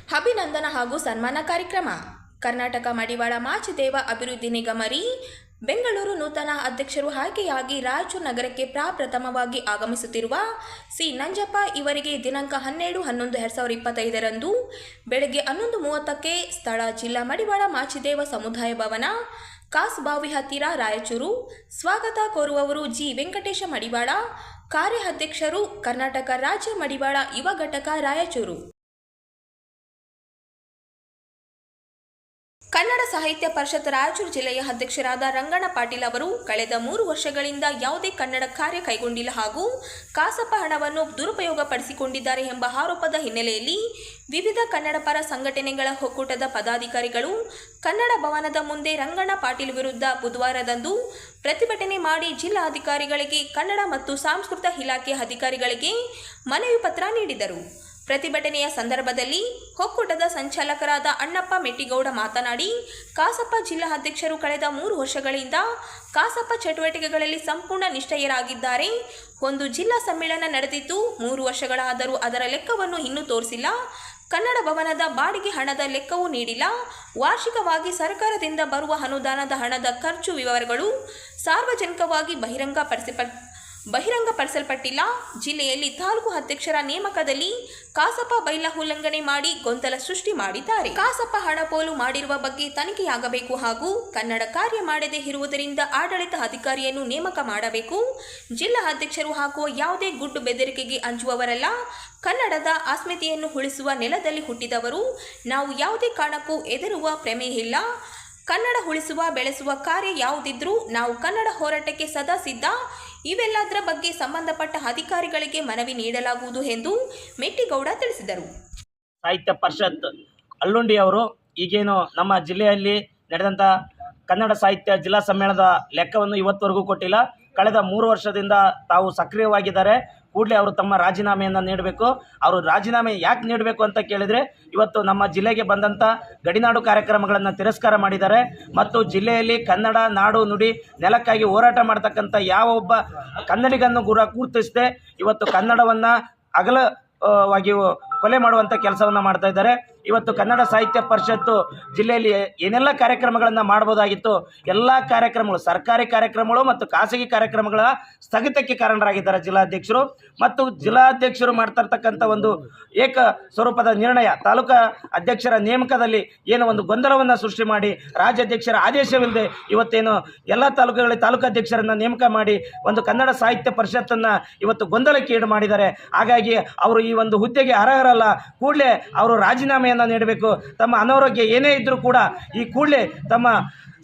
ಅಭಿನಂದನಾ ಹಾಗೂ ಸನ್ಮಾನ ಕಾರ್ಯಕ್ರಮ. ಕರ್ನಾಟಕ ಮಡಿವಾಳ ಮಾಚಿದೇವ ಅಭಿವೃದ್ಧಿ ನಿಗಮರಿ ಬೆಂಗಳೂರು ನೂತನ ಅಧ್ಯಕ್ಷರು ಆಯ್ಕೆಯಾಗಿ ರಾಯಚೂರು ನಗರಕ್ಕೆ ಪ್ರಪ್ರಥಮವಾಗಿ ಆಗಮಿಸುತ್ತಿರುವ ಸಿ ನಂಜಪ್ಪ ಇವರಿಗೆ ದಿನಾಂಕ 12/11/2025 ಬೆಳಗ್ಗೆ 11:30ಕ್ಕೆ ಸ್ಥಳ ಜಿಲ್ಲಾ ಮಡಿವಾಳ ಮಾಚಿದೇವ ಸಮುದಾಯ ಭವನ, ಕಾಸ್ಬಾವಿ ಹತ್ತಿರ, ರಾಯಚೂರು. ಸ್ವಾಗತ ಕೋರುವವರು ಜಿ ವೆಂಕಟೇಶ ಮಡಿವಾಳ, ಕಾರ್ಯಾಧ್ಯಕ್ಷರು, ಕರ್ನಾಟಕ ರಾಜ್ಯ ಮಡಿವಾಳ ಯುವ ಘಟಕ, ರಾಯಚೂರು. ಕನ್ನಡ ಸಾಹಿತ್ಯ ಪರಿಷತ್ ರಾಯಚೂರು ಜಿಲ್ಲೆಯ ಅಧ್ಯಕ್ಷರಾದ ರಂಗಣ್ಣ ಪಾಟೀಲ್ ಅವರು ಕಳೆದ 3 ವರ್ಷಗಳಿಂದ ಯಾವುದೇ ಕನ್ನಡ ಕಾರ್ಯ ಕೈಗೊಂಡಿಲ್ಲ ಹಾಗೂ ಕಾಸಪ್ಪ ಹಣವನ್ನು ದುರುಪಯೋಗಪಡಿಸಿಕೊಂಡಿದ್ದಾರೆ ಎಂಬ ಆರೋಪದ ಹಿನ್ನೆಲೆಯಲ್ಲಿ ವಿವಿಧ ಕನ್ನಡ ಪರ ಸಂಘಟನೆಗಳ ಒಕ್ಕೂಟದ ಪದಾಧಿಕಾರಿಗಳು ಕನ್ನಡ ಭವನದ ಮುಂದೆ ರಂಗಣ್ಣ ಪಾಟೀಲ್ ವಿರುದ್ಧ ಬುಧವಾರದಂದು ಪ್ರತಿಭಟನೆ ಮಾಡಿ ಜಿಲ್ಲಾಧಿಕಾರಿಗಳಿಗೆ, ಕನ್ನಡ ಮತ್ತು ಸಾಂಸ್ಕೃತಿಕ ಇಲಾಖೆ ಅಧಿಕಾರಿಗಳಿಗೆ ಮನವಿ ಪತ್ರ ನೀಡಿದರು. ಪ್ರತಿಭಟನೆಯ ಸಂದರ್ಭದಲ್ಲಿ ಒಕ್ಕೂಟದ ಸಂಚಾಲಕರಾದ ಅಣ್ಣಪ್ಪ ಮೆಟ್ಟಿಗೌಡ ಮಾತನಾಡಿ, ಕಾಸಪ್ಪ ಜಿಲ್ಲಾ ಅಧ್ಯಕ್ಷರು ಕಳೆದ 3 ವರ್ಷಗಳಿಂದ ಕಾಸಪ್ಪ ಚಟುವಟಿಕೆಗಳಲ್ಲಿ ಸಂಪೂರ್ಣ ನಿಷ್ಠೆಯರಾಗಿದ್ದಾರೆ. ಒಂದು ಜಿಲ್ಲಾ ಸಮ್ಮೇಳನ ನಡೆದಿದ್ದು 3 ವರ್ಷಗಳಾದರೂ ಅದರ ಲೆಕ್ಕವನ್ನು ಇನ್ನೂ ತೋರಿಸಿಲ್ಲ. ಕನ್ನಡ ಭವನದ ಬಾಡಿಗೆ ಹಣದ ಲೆಕ್ಕವೂ ನೀಡಿಲ್ಲ. ವಾರ್ಷಿಕವಾಗಿ ಸರ್ಕಾರದಿಂದ ಬರುವ ಅನುದಾನದ ಹಣದ ಖರ್ಚು ವಿವರಗಳು ಸಾರ್ವಜನಿಕವಾಗಿ ಬಹಿರಂಗಪಡಿಸಲ್ಪಟ್ಟಿಲ್ಲ. ಜಿಲ್ಲೆಯಲ್ಲಿ ತಾಲೂಕು ಅಧ್ಯಕ್ಷರ ನೇಮಕದಲ್ಲಿ ಕಾಸಪ್ಪ ಬೈಲಾ ಉಲ್ಲಂಘನೆ ಮಾಡಿ ಗೊಂದಲ ಸೃಷ್ಟಿ ಮಾಡಿದ್ದಾರೆ. ಕಾಸಪ್ಪ ಹಣ ಪೋಲು ಮಾಡಿರುವ ಬಗ್ಗೆ ತನಿಖೆಯಾಗಬೇಕು ಹಾಗೂ ಕನ್ನಡ ಕಾರ್ಯ ಮಾಡದೇ ಇರುವುದರಿಂದ ಆಡಳಿತ ಅಧಿಕಾರಿಯನ್ನು ನೇಮಕ ಮಾಡಬೇಕು. ಜಿಲ್ಲಾ ಅಧ್ಯಕ್ಷರು ಹಾಕುವ ಯಾವುದೇ ಗುಡ್ಡು ಬೆದರಿಕೆಗೆ ಅಂಜುವವರಲ್ಲ. ಕನ್ನಡದ ಅಸ್ಮಿತೆಯನ್ನು ಉಳಿಸುವ ನೆಲದಲ್ಲಿ ಹುಟ್ಟಿದವರು. ನಾವು ಯಾವುದೇ ಕಾರಣಕ್ಕೂ ಹೆದರುವ ಪ್ರಮೇಯ ಇಲ್ಲ. ಕನ್ನಡ ಉಳಿಸುವ ಬೆಳೆಸುವ ಕಾರ್ಯ ಯಾವುದಿದ್ರೂ ನಾವು ಕನ್ನಡ ಹೋರಾಟಕ್ಕೆ ಸದಾ ಸಿದ್ಧ. ಇವೆಲ್ಲದರ ಬಗ್ಗೆ ಸಂಬಂಧಪಟ್ಟ ಅಧಿಕಾರಿಗಳಿಗೆ ಮನವಿ ನೀಡಲಾಗುವುದು ಎಂದು ಮೆಟ್ಟಿಗೌಡ ತಿಳಿಸಿದರು. ಸಾಹಿತ್ಯ ಪರಿಷತ್ ಅಲ್ಲುಂಡಿ ಅವರು ಈಗೇನು ನಮ್ಮ ಜಿಲ್ಲೆಯಲ್ಲಿ ನಡೆದಂಥ ಕನ್ನಡ ಸಾಹಿತ್ಯ ಜಿಲ್ಲಾ ಸಮ್ಮೇಳನದ ಲೆಕ್ಕವನ್ನು ಇವತ್ತವರೆಗೂ ಕೊಟ್ಟಿಲ್ಲ. ಕಳೆದ 3 ವರ್ಷದಿಂದ ತಾವು ಸಕ್ರಿಯವಾಗಿದ್ದಾರೆ. ಕೂಡಲೇ ಅವರು ತಮ್ಮ ರಾಜೀನಾಮೆಯನ್ನು ನೀಡಬೇಕು. ಅವರು ರಾಜೀನಾಮೆ ಯಾಕೆ ನೀಡಬೇಕು ಅಂತ ಕೇಳಿದರೆ, ಇವತ್ತು ನಮ್ಮ ಜಿಲ್ಲೆಗೆ ಬಂದಂಥ ಗಡಿನಾಡು ಕಾರ್ಯಕ್ರಮಗಳನ್ನು ತಿರಸ್ಕಾರ ಮಾಡಿದ್ದಾರೆ ಮತ್ತು ಜಿಲ್ಲೆಯಲ್ಲಿ ಕನ್ನಡ ನಾಡು ನುಡಿ ನೆಲಕ್ಕಾಗಿ ಹೋರಾಟ ಮಾಡ್ತಕ್ಕಂಥ ಯಾವ ಒಬ್ಬ ಕನ್ನಡಿಗನ್ನು ಗುರುತಿಸದೆ ಇವತ್ತು ಕನ್ನಡವನ್ನು ಅಗಲವಾಗಿ ಕೊಲೆ ಮಾಡುವಂಥ ಕೆಲಸವನ್ನು ಮಾಡ್ತಾ ಇದ್ದಾರೆ. ಇವತ್ತು ಕನ್ನಡ ಸಾಹಿತ್ಯ ಪರಿಷತ್ತು ಜಿಲ್ಲೆಯಲ್ಲಿ ಏನೆಲ್ಲ ಕಾರ್ಯಕ್ರಮಗಳನ್ನು ಮಾಡ್ಬೋದಾಗಿತ್ತು, ಎಲ್ಲ ಕಾರ್ಯಕ್ರಮಗಳು, ಸರ್ಕಾರಿ ಕಾರ್ಯಕ್ರಮಗಳು ಮತ್ತು ಖಾಸಗಿ ಕಾರ್ಯಕ್ರಮಗಳ ಸ್ಥಗಿತಕ್ಕೆ ಕಾರಣರಾಗಿದ್ದಾರೆ ಜಿಲ್ಲಾಧ್ಯಕ್ಷರು. ಮತ್ತು ಜಿಲ್ಲಾಧ್ಯಕ್ಷರು ಮಾಡ್ತಾ ಇರ್ತಕ್ಕಂಥ ಒಂದು ಏಕ ಸ್ವರೂಪದ ನಿರ್ಣಯ, ತಾಲೂಕಾ ಅಧ್ಯಕ್ಷರ ನೇಮಕದಲ್ಲಿ ಏನೋ ಒಂದು ಗೊಂದಲವನ್ನು ಸೃಷ್ಟಿ ಮಾಡಿ, ರಾಜ್ಯಾಧ್ಯಕ್ಷರ ಆದೇಶವಿಲ್ಲದೆ ಇವತ್ತೇನು ಎಲ್ಲ ತಾಲೂಕುಗಳಲ್ಲಿ ತಾಲೂಕಾಧ್ಯಕ್ಷರನ್ನು ನೇಮಕ ಮಾಡಿ ಒಂದು ಕನ್ನಡ ಸಾಹಿತ್ಯ ಪರಿಷತ್ತನ್ನು ಇವತ್ತು ಗೊಂದಲಕ್ಕೆ ಈಡು ಮಾಡಿದ್ದಾರೆ. ಹಾಗಾಗಿ ಅವರು ಈ ಒಂದು ಹುದ್ದೆಗೆ ಅರ್ಹರಲ್ಲ. ಕೂಡಲೇ ಅವರು ರಾಜೀನಾಮೆಯನ್ನು ನೀಡಬೇಕು. ತಮ್ಮ ಅನಾರೋಗ್ಯ ಏನೇ ಇದ್ದರೂ ಕೂಡ ಈ ಕೂಡಲೇ ತಮ್ಮ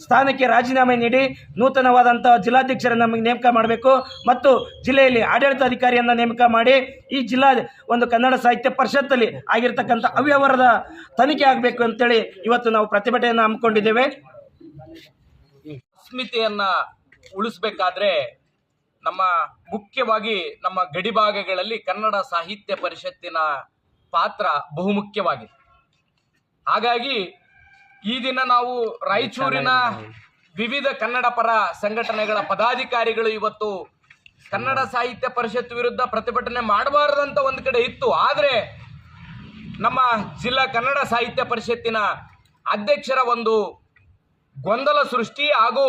ಸ್ಥಾನಕ್ಕೆ ರಾಜೀನಾಮೆ ನೀಡಿ ನೂತನವಾದಂಥ ಜಿಲ್ಲಾಧ್ಯಕ್ಷರನ್ನು ನಮಗೆ ನೇಮಕ ಮಾಡಬೇಕು ಮತ್ತು ಜಿಲ್ಲೆಯಲ್ಲಿ ಆಡಳಿತಾಧಿಕಾರಿಯನ್ನು ನೇಮಕ ಮಾಡಿ ಈ ಜಿಲ್ಲಾ ಒಂದು ಕನ್ನಡ ಸಾಹಿತ್ಯ ಪರಿಷತ್ತಲ್ಲಿ ಆಗಿರ್ತಕ್ಕಂಥ ಅವ್ಯವಹಾರದ ತನಿಖೆ ಆಗಬೇಕು ಅಂತೇಳಿ ಇವತ್ತು ನಾವು ಪ್ರತಿಭಟನೆಯನ್ನು ಹಮ್ಮಿಕೊಂಡಿದ್ದೇವೆ. ಅಸ್ಮಿತೆಯನ್ನು ಉಳಿಸಬೇಕಾದ್ರೆ ಮುಖ್ಯವಾಗಿ ನಮ್ಮ ಗಡಿಭಾಗಗಳಲ್ಲಿ ಕನ್ನಡ ಸಾಹಿತ್ಯ ಪರಿಷತ್ತಿನ ಪಾತ್ರ ಬಹುಮುಖ್ಯವಾಗಿದೆ. ಹಾಗಾಗಿ ಈ ದಿನ ನಾವು ರಾಯಚೂರಿನ ವಿವಿಧ ಕನ್ನಡ ಪರ ಸಂಘಟನೆಗಳ ಪದಾಧಿಕಾರಿಗಳು ಇವತ್ತು ಕನ್ನಡ ಸಾಹಿತ್ಯ ಪರಿಷತ್ ವಿರುದ್ಧ ಪ್ರತಿಭಟನೆ ಮಾಡಬಾರದಂತ ಒಂದು ಕಡೆ ಇತ್ತು. ಆದರೆ ನಮ್ಮ ಜಿಲ್ಲಾ ಕನ್ನಡ ಸಾಹಿತ್ಯ ಪರಿಷತ್ತಿನ ಅಧ್ಯಕ್ಷರ ಒಂದು ಗೊಂದಲ ಸೃಷ್ಟಿ ಹಾಗೂ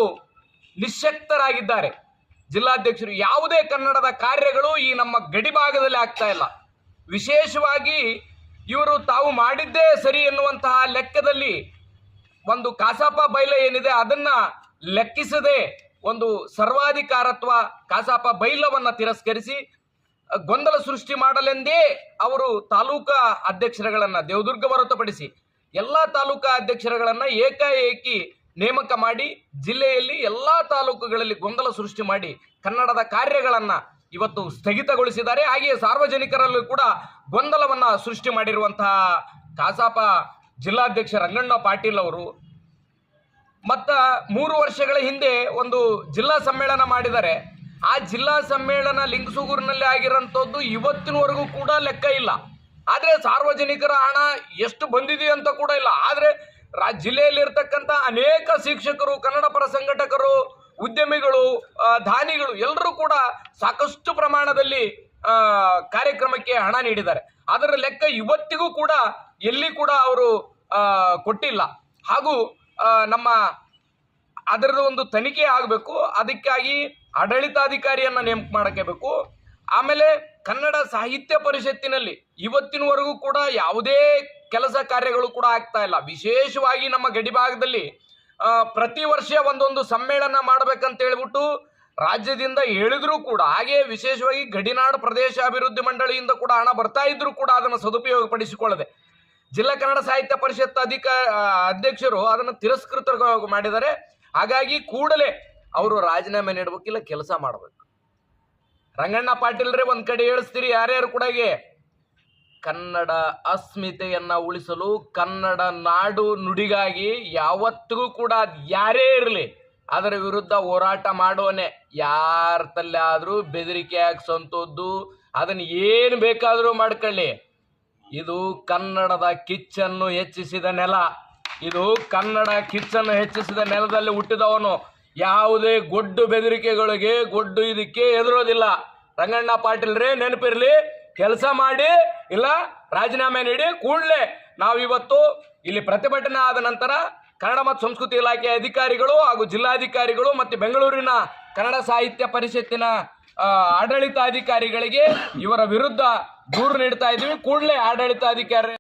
ನಿಶ್ಶಕ್ತರಾಗಿದ್ದಾರೆ ಜಿಲ್ಲಾಧ್ಯಕ್ಷರು. ಯಾವುದೇ ಕನ್ನಡದ ಕಾರ್ಯಗಳು ಈ ನಮ್ಮ ಗಡಿಭಾಗದಲ್ಲಿ ಆಗ್ತಾ ಇಲ್ಲ. ವಿಶೇಷವಾಗಿ ಇವರು ತಾವು ಮಾಡಿದ್ದೇ ಸರಿ ಎನ್ನುವಂತಹ ಲೆಕ್ಕದಲ್ಲಿ ಒಂದು ಕಾಸಪ್ಪ ಬೈಲ ಏನಿದೆ ಅದನ್ನು ಲೆಕ್ಕಿಸದೆ ಒಂದು ಸರ್ವಾಧಿಕಾರತ್ವ ಕಾಸಪ್ಪ ಬೈಲವನ್ನು ತಿರಸ್ಕರಿಸಿ ಗೊಂದಲ ಸೃಷ್ಟಿ ಮಾಡಲೆಂದೇ ಅವರು ತಾಲೂಕಾ ಅಧ್ಯಕ್ಷರುಗಳನ್ನು ದೇವದುರ್ಗ ಹೊರತುಪಡಿಸಿ ಎಲ್ಲ ತಾಲೂಕಾ ಅಧ್ಯಕ್ಷರುಗಳನ್ನು ಏಕಾಏಕಿ ನೇಮಕ ಮಾಡಿ ಜಿಲ್ಲೆಯಲ್ಲಿ ಎಲ್ಲ ತಾಲೂಕುಗಳಲ್ಲಿ ಗೊಂದಲ ಸೃಷ್ಟಿ ಮಾಡಿ ಕನ್ನಡದ ಕಾರ್ಯಗಳನ್ನು ಇವತ್ತು ಸ್ಥಗಿತಗೊಳಿಸಿದ್ದಾರೆ. ಹಾಗೆಯೇ ಸಾರ್ವಜನಿಕರಲ್ಲೂ ಕೂಡ ಗೊಂದಲವನ್ನು ಸೃಷ್ಟಿ ಮಾಡಿರುವಂತಹ ಕಾಸಪ್ಪ ಜಿಲ್ಲಾಧ್ಯಕ್ಷ ರಂಗಣ್ಣ ಪಾಟೀಲ್ ಅವರು ಮತ್ತು 3 ವರ್ಷಗಳ ಹಿಂದೆ ಒಂದು ಜಿಲ್ಲಾ ಸಮ್ಮೇಳನ ಮಾಡಿದ್ದಾರೆ. ಆ ಜಿಲ್ಲಾ ಸಮ್ಮೇಳನ ಲಿಂಗಸೂಗೂರಿನಲ್ಲಿ ಆಗಿರೋಂಥದ್ದು ಇವತ್ತಿನವರೆಗೂ ಕೂಡ ಲೆಕ್ಕ ಇಲ್ಲ. ಆದರೆ ಸಾರ್ವಜನಿಕರ ಹಣ ಎಷ್ಟು ಬಂದಿದೆ ಅಂತ ಕೂಡ ಇಲ್ಲ. ಆದರೆ ಜಿಲ್ಲೆಯಲ್ಲಿರ್ತಕ್ಕಂಥ ಅನೇಕ ಶಿಕ್ಷಕರು, ಕನ್ನಡ ಪರ ಸಂಘಟಕರು, ಉದ್ಯಮಿಗಳು, ದಾನಿಗಳು ಎಲ್ಲರೂ ಕೂಡ ಸಾಕಷ್ಟು ಪ್ರಮಾಣದಲ್ಲಿ ಕಾರ್ಯಕ್ರಮಕ್ಕೆ ಹಣ ನೀಡಿದ್ದಾರೆ. ಅದರ ಲೆಕ್ಕ ಇವತ್ತಿಗೂ ಕೂಡ ಎಲ್ಲಿ ಕೂಡ ಅವರು ಕೊಟ್ಟಿಲ್ಲ. ಹಾಗೂ ನಮ್ಮ ಅದರದ ಒಂದು ತನಿಖೆ ಆಗಬೇಕು. ಅದಕ್ಕಾಗಿ ಆಡಳಿತಾಧಿಕಾರಿಯನ್ನ ನೇಮಕ ಮಾಡಕ್ಕೆ ಬೇಕು. ಆಮೇಲೆ ಕನ್ನಡ ಸಾಹಿತ್ಯ ಪರಿಷತ್ತಿನಲ್ಲಿ ಇವತ್ತಿನವರೆಗೂ ಕೂಡ ಯಾವುದೇ ಕೆಲಸ ಕಾರ್ಯಗಳು ಕೂಡ ಆಗ್ತಾ ಇಲ್ಲ. ವಿಶೇಷವಾಗಿ ನಮ್ಮ ಗಡಿ ಭಾಗದಲ್ಲಿ ಪ್ರತಿ ವರ್ಷ ಒಂದೊಂದು ಸಮ್ಮೇಳನ ಮಾಡ್ಬೇಕಂತ ಹೇಳ್ಬಿಟ್ಟು ರಾಜ್ಯದಿಂದ ಹೇಳಿದ್ರು ಕೂಡ, ಹಾಗೆ ವಿಶೇಷವಾಗಿ ಗಡಿನಾಡು ಪ್ರದೇಶ ಅಭಿವೃದ್ಧಿ ಮಂಡಳಿಯಿಂದ ಕೂಡ ಹಣ ಬರ್ತಾ ಇದ್ರು ಕೂಡ ಅದನ್ನು ಸದುಪಯೋಗ ಪಡಿಸಿಕೊಳ್ಳದೆ ಜಿಲ್ಲಾ ಕನ್ನಡ ಸಾಹಿತ್ಯ ಪರಿಷತ್ ಅಧ್ಯಕ್ಷರು ಅದನ್ನು ತಿರಸ್ಕೃತ ಮಾಡಿದ್ದಾರೆ. ಹಾಗಾಗಿ ಕೂಡಲೇ ಅವರು ರಾಜೀನಾಮೆ ನೀಡಬೇಕಿಲ್ಲ, ಕೆಲಸ ಮಾಡಬೇಕು. ರಂಗಣ್ಣ ಪಾಟೀಲ್ರೇ ಒಂದ್ ಕಡೆ ಹೇಳಿಸ್ತೀರಿ, ಯಾರ್ಯಾರು ಕೂಡ ಕನ್ನಡ ಅಸ್ಮಿತೆಯನ್ನ ಉಳಿಸಲು, ಕನ್ನಡ ನಾಡು ನುಡಿಗಾಗಿ ಯಾವತ್ತಿಗೂ ಕೂಡ ಯಾರೇ ಇರಲಿ ಅದರ ವಿರುದ್ಧ ಹೋರಾಟ ಮಾಡೋನೆ. ಯಾರ ತಲ್ಲಾದ್ರೂ ಬೆದರಿಕೆ ಹಾಕ್ಸಂತದ್ದು, ಅದನ್ನ ಏನು ಬೇಕಾದರೂ ಮಾಡ್ಕೊಳ್ಳಿ. ಇದು ಕನ್ನಡದ ಕಿಚ್ಚನ್ನು ಹೆಚ್ಚಿಸಿದ ನೆಲ. ಇದು ಕನ್ನಡ ಕಿಚ್ಚನ್ನು ಹೆಚ್ಚಿಸಿದ ನೆಲದಲ್ಲಿ ಹುಟ್ಟಿದವನು. ಯಾವುದೇ ಗೊಡ್ಡು ಬೆದರಿಕೆಗಳಿಗೆ, ಗೊಡ್ಡು ಇದಕ್ಕೆ ಎದುರೋದಿಲ್ಲ. ರಂಗಣ್ಣ ಪಾಟೀಲ್ರೇ ನೆನಪಿರ್ಲಿ, ಕೆಲಸ ಮಾಡಿ, ಇಲ್ಲ ರಾಜೀನಾಮೆ ನೀಡಿ. ಕೂಡಲೇ ನಾವಿವತ್ತು ಇಲ್ಲಿ ಪ್ರತಿಭಟನೆ ಆದ ನಂತರ ಕನ್ನಡ ಮತ್ತು ಸಂಸ್ಕೃತಿ ಇಲಾಖೆ ಅಧಿಕಾರಿಗಳು ಹಾಗೂ ಜಿಲ್ಲಾಧಿಕಾರಿಗಳು ಮತ್ತು ಬೆಂಗಳೂರಿನ ಕನ್ನಡ ಸಾಹಿತ್ಯ ಪರಿಷತ್ತಿನ ಆಡಳಿತಾಧಿಕಾರಿಗಳಿಗೆ ಇವರ ವಿರುದ್ಧ ದೂರು ನೀಡ್ತಾ ಇದ್ದೀವಿ. ಕೂಡಲೇ ಆಡಳಿತಾಧಿಕಾರಿ